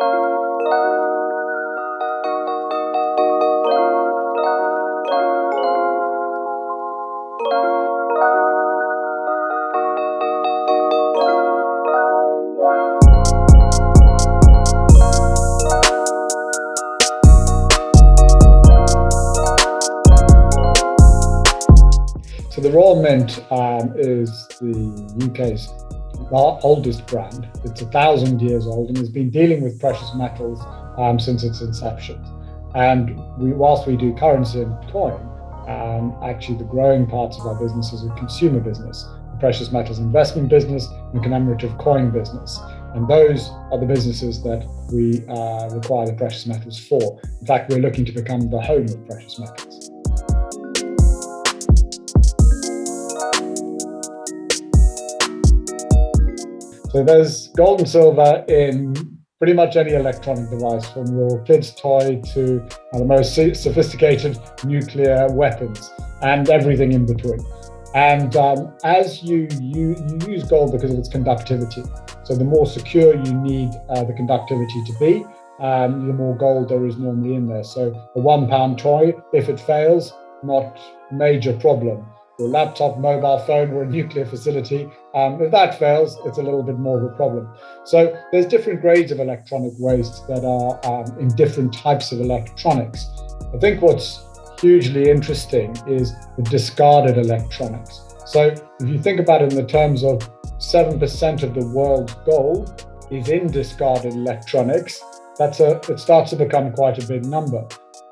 So the Royal Mint is the UK's oldest brand. It's 1,000 years old and has been dealing with precious metals since its inception. And whilst we do currency and coin, actually the growing parts of our business is a consumer business, a precious metals investment business, and a commemorative coin business. And those are the businesses that we require the precious metals for. In fact, we're looking to become the home of precious metals. So there's gold and silver in pretty much any electronic device, from your kid's toy to the most sophisticated nuclear weapons and everything in between. And as you use gold because of its conductivity. So the more secure you need the conductivity to be, the more gold there is normally in there. So a £1 toy, if it fails, not major problem. Your laptop, mobile phone, or a nuclear facility, if that fails, it's a little bit more of a problem. So there's different grades of electronic waste that are in different types of electronics. I think what's hugely interesting is the discarded electronics. So if you think about it in the terms of 7% of the world's gold is in discarded electronics, it starts to become quite a big number.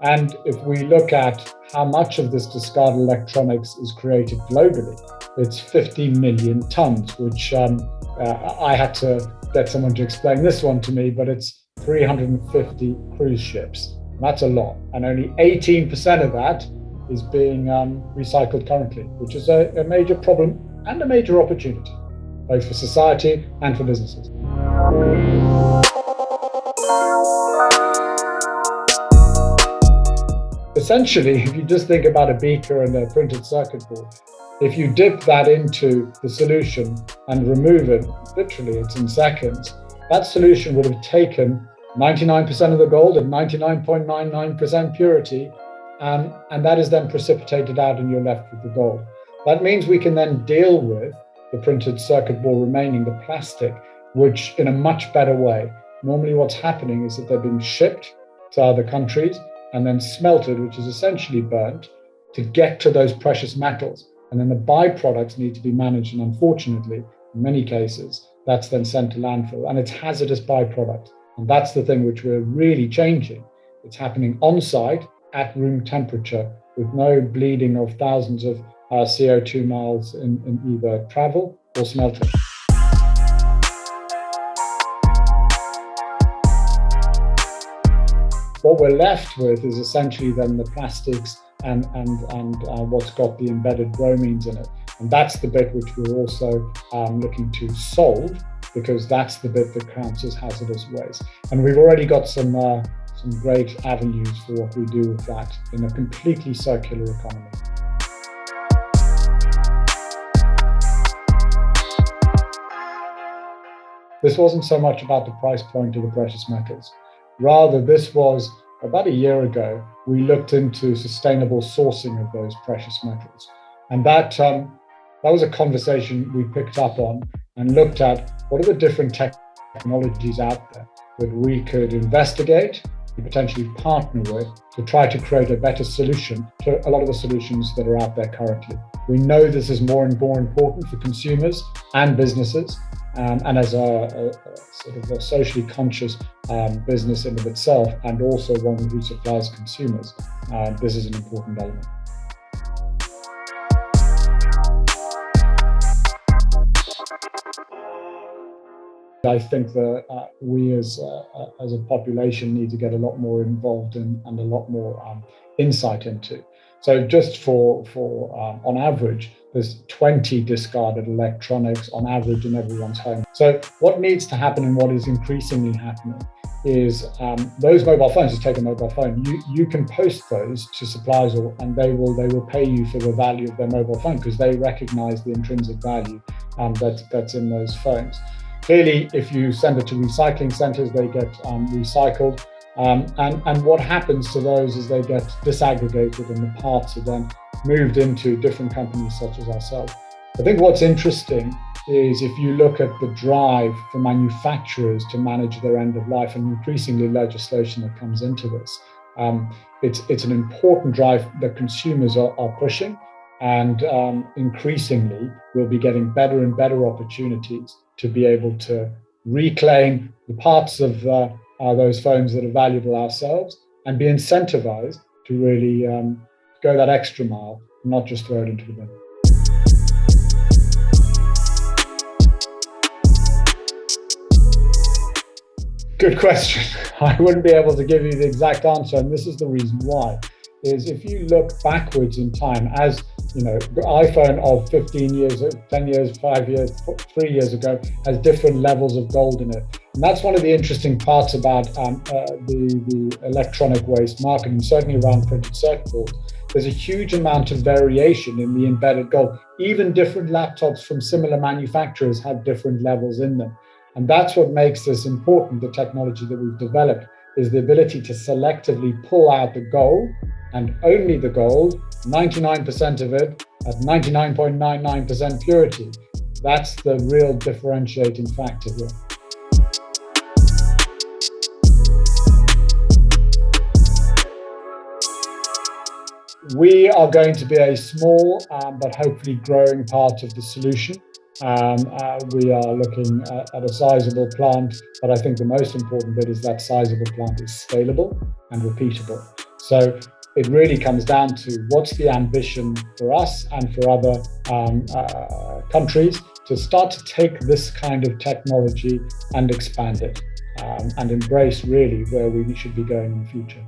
And if we look at how much of this discarded electronics is created globally, it's 50 million tons, which I had to get someone to explain this one to me, but it's 350 cruise ships. That's a lot. And only 18% of that is being recycled currently, which is a major problem and a major opportunity, both for society and for businesses. Essentially, if you just think about a beaker and a printed circuit board, if you dip that into the solution and remove it, literally it's in seconds, that solution would have taken 99% of the gold at 99.99% purity, and that is then precipitated out and you're left with the gold. That means we can then deal with the printed circuit board remaining, the plastic, which in a much better way. Normally what's happening is that they're being shipped to other countries and then smelted, which is essentially burnt, to get to those precious metals. And then the byproducts need to be managed. And unfortunately, in many cases, that's then sent to landfill. And it's hazardous byproduct. And that's the thing which we're really changing. It's happening on site at room temperature with no bleeding of thousands of CO2 miles in either travel or smelting. What we're left with is essentially then the plastics and what's got the embedded bromines in it. And that's the bit which we're also looking to solve, because that's the bit that counts as hazardous waste. And we've already got some great avenues for what we do with that in a completely circular economy. This wasn't so much about the price point of the precious metals. Rather, this was about a year ago, we looked into sustainable sourcing of those precious metals. And that was a conversation we picked up on and looked at what are the different technologies out there that we could investigate and potentially partner with to try to create a better solution to a lot of the solutions that are out there currently. We know this is more and more important for consumers and businesses. And as a sort of a socially conscious business in of itself, and also one who supplies consumers, this is an important element. I think that we as a population need to get a lot more involved in and a lot more insight into. So just for on average, there's 20 discarded electronics on average in everyone's home. So what needs to happen, and what is increasingly happening, is those mobile phones. Just take a mobile phone. You can post those to suppliers, and they will pay you for the value of their mobile phone, because they recognise the intrinsic value that's in those phones. clearly, if you send it to recycling centres, they get recycled. And what happens to those is they get disaggregated and the parts are then moved into different companies such as ourselves. I think what's interesting is if you look at the drive for manufacturers to manage their end of life, and increasingly legislation that comes into this, it's an important drive that consumers are pushing, and increasingly we'll be getting better and better opportunities to be able to reclaim the parts of those phones that are valuable ourselves and be incentivized to really go that extra mile, not just throw it into the bin. Good question. I wouldn't be able to give you the exact answer, and this is the reason why. Is if you look backwards in time, as you know, the iPhone of 15 years, 10 years, 5 years, 3 years ago has different levels of gold in it. And that's one of the interesting parts about the electronic waste market, and certainly around printed circuit boards. There's a huge amount of variation in the embedded gold. Even different laptops from similar manufacturers have different levels in them. And that's what makes this important. The technology that we've developed is the ability to selectively pull out the gold, and only the gold, 99% of it at 99.99% purity. That's the real differentiating factor here. We are going to be a small but hopefully growing part of the solution. We are looking at a sizable plant, but I think the most important bit is that sizable plant is scalable and repeatable. So it really comes down to what's the ambition for us and for other countries to start to take this kind of technology and expand it and embrace really where we should be going in the future.